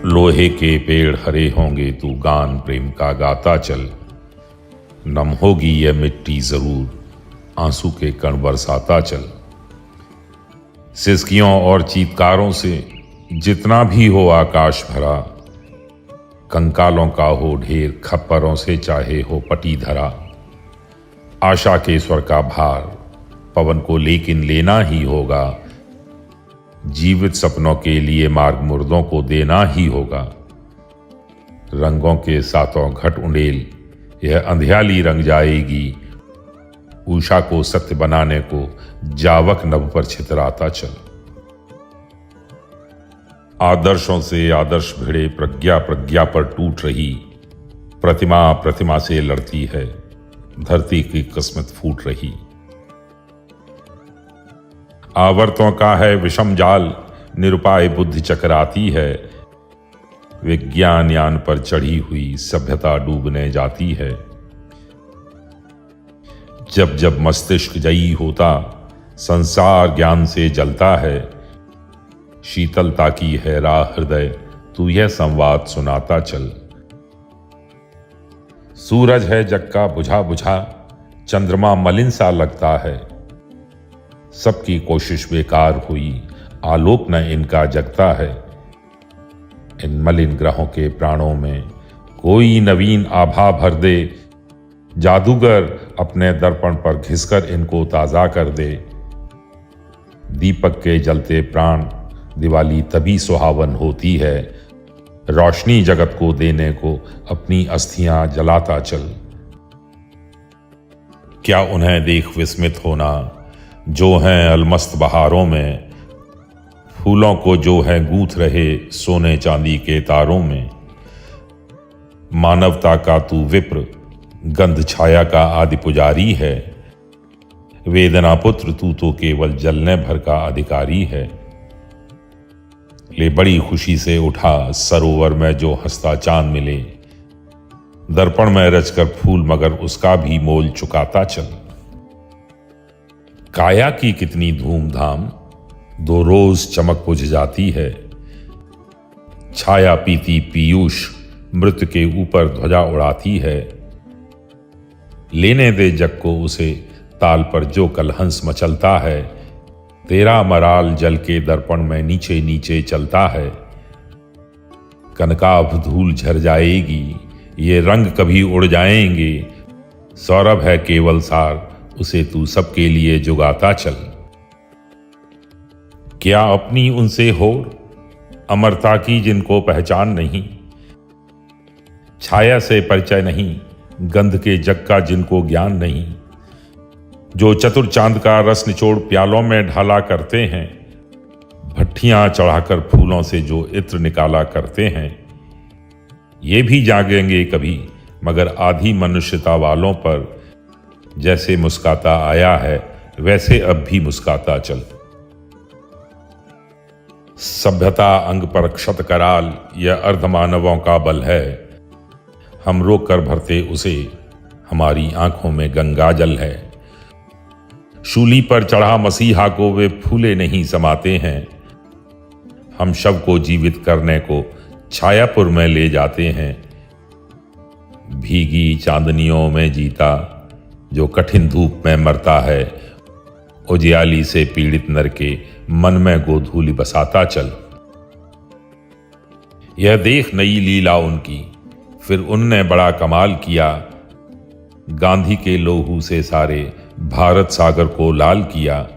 लोहे के पेड़ हरे होंगे, तू गान प्रेम का गाता चल। नम होगी यह मिट्टी जरूर, आंसू के कण बरसाता चल। सिसकियों और चीत्कारों से जितना भी हो आकाश भरा, कंकालों का हो ढेर, खप्परों से चाहे हो पटी धरा। आशा के स्वर का भार पवन को लेकिन लेना ही होगा, जीवित सपनों के लिए मार्ग मुर्दों को देना ही होगा। रंगों के सातों घट उंडेल यह अंधियाली रंग जाएगी, उषा को सत्य बनाने को जावक नभ पर छितराता चल। आदर्शों से आदर्श भिड़े, प्रज्ञा प्रज्ञा पर टूट रही, प्रतिमा प्रतिमा से लड़ती है, धरती की किस्मत फूट रही। आवर्तों का है विषम जाल, निरुपाय बुद्धि चकराती है, विज्ञान यान पर चढ़ी हुई सभ्यता डूबने जाती है। जब जब मस्तिष्क जयी होता, संसार ज्ञान से जलता है, शीतलता की है राह हृदय, तू यह संवाद सुनाता चल। सूरज है जग का बुझा बुझा, चंद्रमा मलिन सा लगता है, सबकी कोशिश बेकार हुई, आलोक न इनका जगता है। इन मलिन ग्रहों के प्राणों में कोई नवीन आभा भर दे, जादूगर अपने दर्पण पर घिसकर इनको ताजा कर दे। दीपक के जलते प्राण दिवाली तभी सुहावन होती है, रोशनी जगत को देने को अपनी अस्थियां जलाता चल। क्या उन्हें देख विस्मित होना जो हैं अलमस्त बहारों में, फूलों को जो है गूंथ रहे सोने चांदी के तारों में। मानवता का तू विप्र, गंध छाया का आदि पुजारी है, वेदना पुत्र तू तो केवल जलने भर का अधिकारी है। ले बड़ी खुशी से उठा सरोवर में जो हंसता चांद मिले, दर्पण में रचकर फूल मगर उसका भी मोल चुकाता चल। काया की कितनी धूमधाम, दो रोज चमक बुझ जाती है, छाया पीती पीयूष मृत के ऊपर ध्वजा उड़ाती है। लेने दे जग को उसे ताल पर जो कल हंस मचलता है, तेरा मराल जल के दर्पण में नीचे नीचे चलता है। कनकाभ धूल झर जाएगी, ये रंग कभी उड़ जाएंगे, सौरभ है केवल सार उसे तू सबके लिए जुगाता चल। क्या अपनी उनसे होड़, अमरता की जिनको पहचान नहीं, छाया से परिचय नहीं, गंध के जग का जिनको ज्ञान नहीं, जो चतुर चांद का रस निचोड़ प्यालों में ढाला करते हैं, भट्ठियां चढ़ाकर फूलों से जो इत्र निकाला करते हैं। ये भी जागेंगे कभी मगर आधी मनुष्यता वालों पर, जैसे मुस्काता आया है वैसे अब भी मुस्काता चल। सभ्यता अंग पर क्षत कराल, यह अर्धमानवों का बल है, हम रोक कर भरते उसे, हमारी आंखों में गंगा जल है। शूली पर चढ़ा मसीहा को वे फूले नहीं समाते हैं, हम शव को जीवित करने को छायापुर में ले जाते हैं। भीगी चांदनियों में जीता जो कठिन धूप में मरता है, उजियाली से पीड़ित नर के मन में गोधूली बसाता चल। यह देख नई लीला उनकी, फिर उनने बड़ा कमाल किया, गांधी के लोहू से सारे भारत सागर को लाल किया।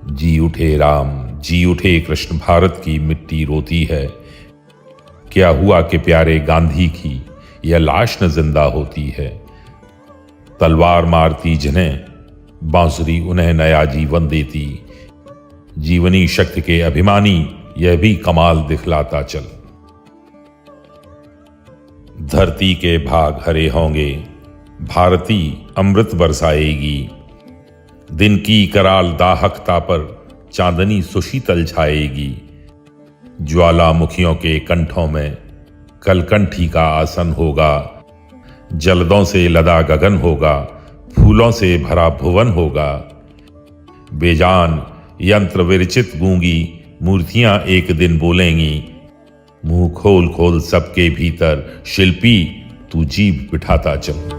जी उठे राम, जी उठे कृष्ण, भारत की मिट्टी रोती है, क्या हुआ कि प्यारे गांधी की यह लाश न जिंदा होती है। तलवार मारती जिन्हें, बांसुरी उन्हें नया जीवन देती, जीवनी शक्ति के अभिमानी यह भी कमाल दिखलाता चल। धरती के भाग हरे होंगे, भारती अमृत बरसाएगी, दिन की कराल दाहकता पर चांदनी सुशीतल छाएगी। ज्वालामुखियों के कंठों में कलकंठी का आसन होगा, जलदों से लदा गगन होगा, फूलों से भरा भुवन होगा। बेजान यंत्र विरचित गूंगी मूर्तियां एक दिन बोलेंगी, मुंह खोल खोल सबके भीतर शिल्पी तू जीभ बिठाता चल।